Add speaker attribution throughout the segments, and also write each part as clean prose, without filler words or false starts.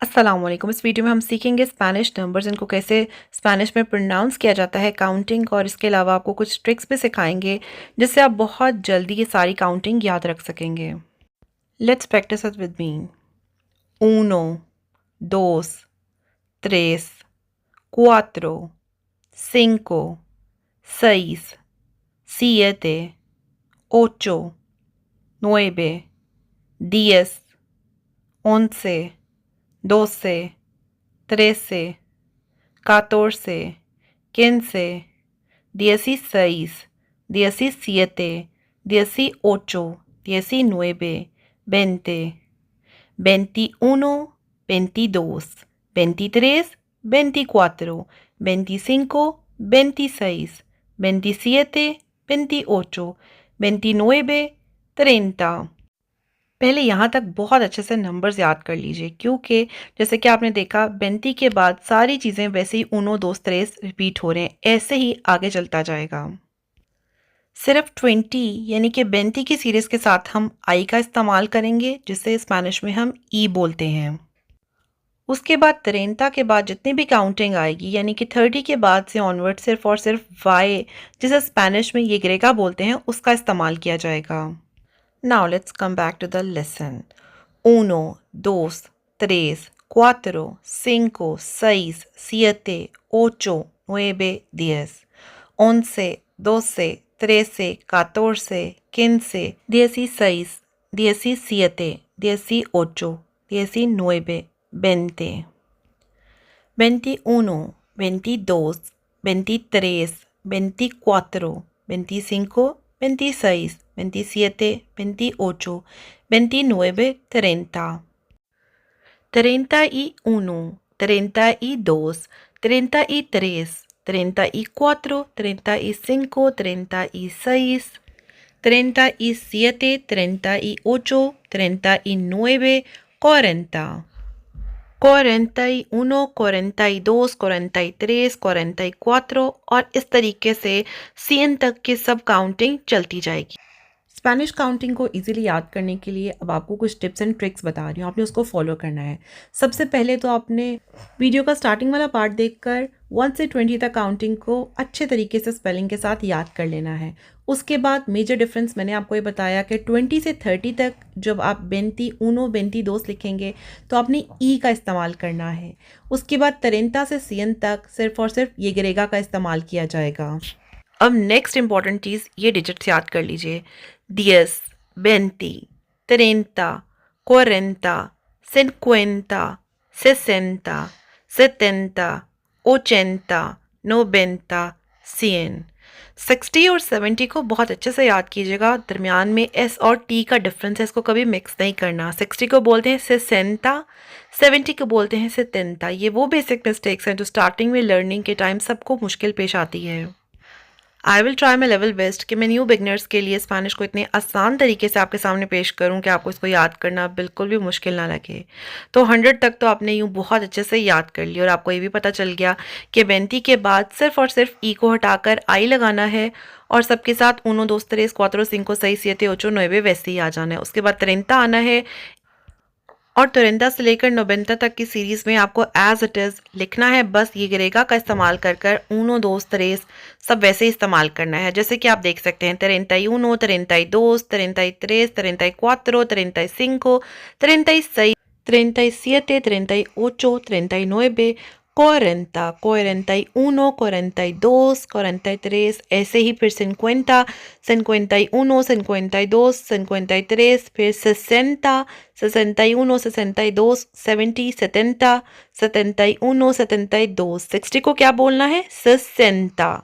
Speaker 1: अस्सलाम वालेकुम। इस वीडियो में हम सीखेंगे स्पेनिश नंबर्स, इनको कैसे स्पेनिश में प्रोनाउंस किया जाता है, काउंटिंग, और इसके अलावा आपको कुछ ट्रिक्स भी सिखाएंगे जिससे आप बहुत जल्दी ये सारी काउंटिंग याद रख सकेंगे। Let's practice it with me. Uno, dos, tres, cuatro, cinco, seis, siete, ocho, nueve, 10, 11, 12, 13, 14, 15, 16, 17, 18, 19, 20, 21, 22, 23, 24, 25, 26, 27, 28, 29, 30। पहले यहाँ तक बहुत अच्छे से नंबर्स याद कर लीजिए, क्योंकि जैसे कि आपने देखा 32 के बाद सारी चीज़ें वैसे ही उनो दोस त्रेस रिपीट हो रहे हैं, ऐसे ही आगे चलता जाएगा। सिर्फ 20 यानी कि 32 की सीरीज़ के साथ हम आई का इस्तेमाल करेंगे, जिसे स्पेनिश में हम ई बोलते हैं। उसके बाद 30 के बाद जितनी भी काउंटिंग आएगी, यानी कि 30 के बाद से ऑनवर्ड सिर्फ और सिर्फ वाई, जिसे स्पेनिश में ये ग्रेगा बोलते हैं, उसका इस्तेमाल किया जाएगा। Now let's come back to the lesson. Uno, dos, tres, cuatro, cinco, seis, siete, ocho, nueve, 10, 11, 12, 13, 14, 15, 16, 17, 18, 19, 20, 21, 22, 23, 24, 25, 26, 27, 28, 29, 30, 31, 32, 33, 34, 35, 36, 37, 38, 39, 40, 41, 42, 43, 44, और इस तरीके से 100 तक की सब काउंटिंग चलती जाएगी। स्पेनिश काउंटिंग को इजीली याद करने के लिए अब आपको कुछ टिप्स एंड ट्रिक्स बता रही हूँ, आपने उसको फॉलो करना है। सबसे पहले तो आपने वीडियो का स्टार्टिंग वाला पार्ट देखकर 1 से 20 तक काउंटिंग को अच्छे तरीके से स्पेलिंग के साथ याद कर लेना है। उसके बाद मेजर डिफरेंस मैंने आपको ये बताया कि 20 से 30 तक जब आप 21, 22 लिखेंगे तो आपने ई का इस्तेमाल करना है। उसके बाद 30 से 100 तक सिर्फ और सिर्फ ये ग्रेगा का इस्तेमाल किया जाएगा। अब नेक्स्ट इंपॉर्टेंट चीज़, ये डिजिट्स याद कर लीजिए। 10, 20, 30, 40, 50, 60, 70, 80, 90, 100। 60 और 70 को बहुत अच्छे से याद कीजिएगा। दरमियान में एस और टी का डिफरेंस है, इसको कभी मिक्स नहीं करना। 60 को बोलते हैं सेसेंटा, 70 को बोलते हैं सेतेंता। ये वो बेसिक मिस्टेक्स हैं जो स्टार्टिंग में लर्निंग के टाइम सबको मुश्किल पेश आती है। I will try my level best कि मैं न्यू बिगनर्स के लिए स्पेनिश को इतने आसान तरीके से आपके सामने पेश करूं कि आपको इसको याद करना बिल्कुल भी मुश्किल ना लगे। तो 100 तक तो आपने यूँ बहुत अच्छे से याद कर लिया, और आपको ये भी पता चल गया कि 32 के बाद सिर्फ और सिर्फ ई को हटाकर आई लगाना है, और सबके साथ उनो दोस त्रेस क्वात्रो सिंको सेis siete ocho nueve वैसे ही आ जाना है। उसके बाद 30 आना है, और 30 से लेकर 90 तक की सीरीज़ में आपको एज इट इज़ लिखना है। बस ये ग्रेगा का इस्तेमाल कर कर उनो दोस त्रेस सब वैसे ही इस्तेमाल करना है, जैसे कि आप देख सकते हैं 31, 32, 33, 34, 35, 36, 37, 38, 39, 40, 41, 42, 43, ऐसे ही फिर 50, 51, 52, 53, फिर 60, 61, 62, 70, 70, 71, 72। 60 को क्या बोलना है? 60।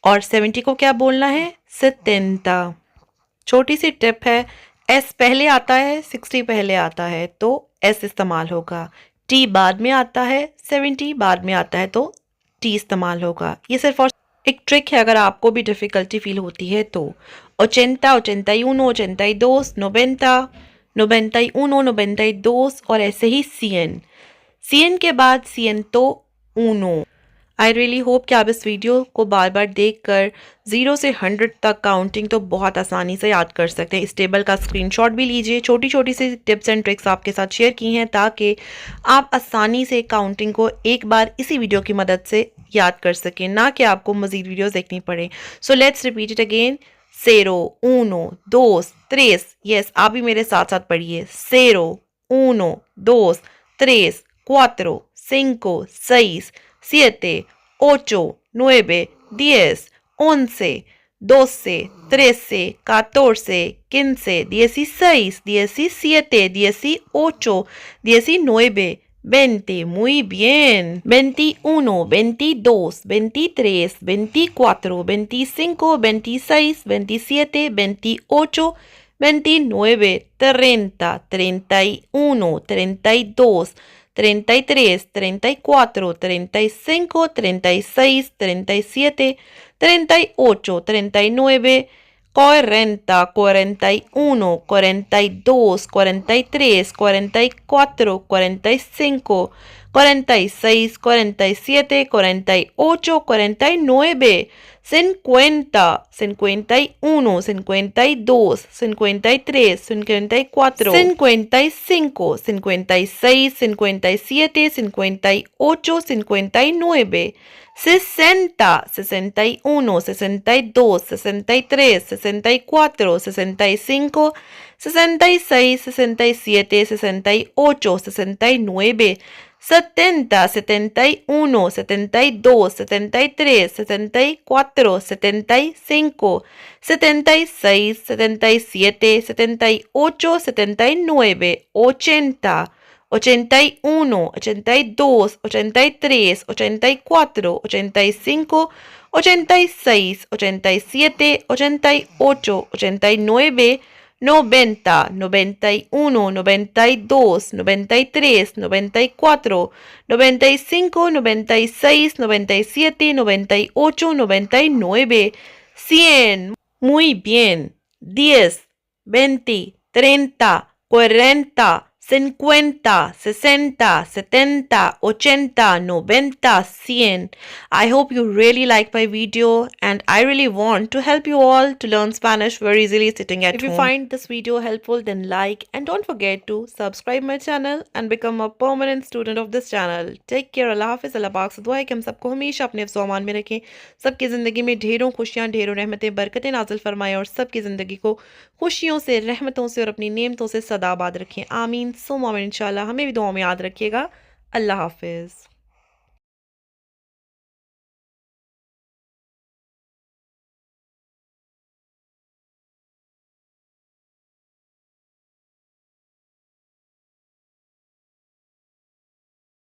Speaker 1: और 70 को क्या बोलना है? 70। छोटी सी टिप है, एस पहले आता है, 60 पहले आता है तो एस इस्तेमाल होगा। टी बाद में आता है, 70 बाद में आता है तो टी इस्तेमाल होगा। ये सिर्फ और एक ट्रिक है अगर आपको भी डिफ़िकल्टी फील होती है तो। 80, 81, 82, 90, 91, 92, और ऐसे ही 100। 100 के बाद 101। आई रियली होप कि आप इस वीडियो को बार बार देखकर 0 से 100 तक काउंटिंग तो बहुत आसानी से याद कर सकते हैं। इस टेबल का स्क्रीनशॉट भी लीजिए। छोटी छोटी सी टिप्स एंड ट्रिक्स आपके साथ शेयर की हैं ताकि आप आसानी से काउंटिंग को एक बार इसी वीडियो की मदद से याद कर सकें, ना कि आपको मज़ीद वीडियोस देखनी पड़े। So let's repeat it again. 0, 1, 2, 3। Yes, आप भी मेरे साथ साथ पढ़िए। 0, 1, 2, 3, 4, 5, 6, 7, 8, 9, 10, 11, 12, 13, 14, 15, 16, 17, 18, 19, 20. Muy bien. 21, 22, 23, 24, 25, 26, 27, 28, 29, 30, 31, 32, 33, 34, 35, 36, 37, 38, 39, 40, 41, 42, 43, 44, 45, 46, 47, 48, 49, 50, 51, 52, 53, 54, 55, 56, 57, 58, 59, 60, 61, 62, 63, 64, 65, 66, 67, 68, 69, 70, 71, 72, 73, 74, 75, 76, 77, 78, 79, 80, 81, 82, 83, 84, 85, 86, 87, 88, 89, 90, 91, 92, 93, 94, 95, 96, 97, 98, 99, 100. Muy bien. 10, 20, 30, 40, 50, 60, 70, 80, 90, 100. I hope you really like my video and I really want to help you all to learn Spanish very easily sitting at home. If you find this video helpful, then like and don't forget to subscribe my channel and become a permanent student of this channel. Take care. Allah Hafiz. Allah पाक से दुआ है कि हम सबको हमेशा अपने अफ़ज़ो-अमान में रखें, सबकी ज़िंदगी में ढेरों खुशियाँ, ढेरों रहमतें, बरकतें नाज़िल फरमाएं और सबकी ज़िंदगी को खुशियों से, रहमतों से और अपनी नेमतों से सदाबाद रखें। आमीन सुम्मा आमीन। इंशाल्लाह हमें भी दुआओं में याद रखिएगा। अल्लाह हाफिज़।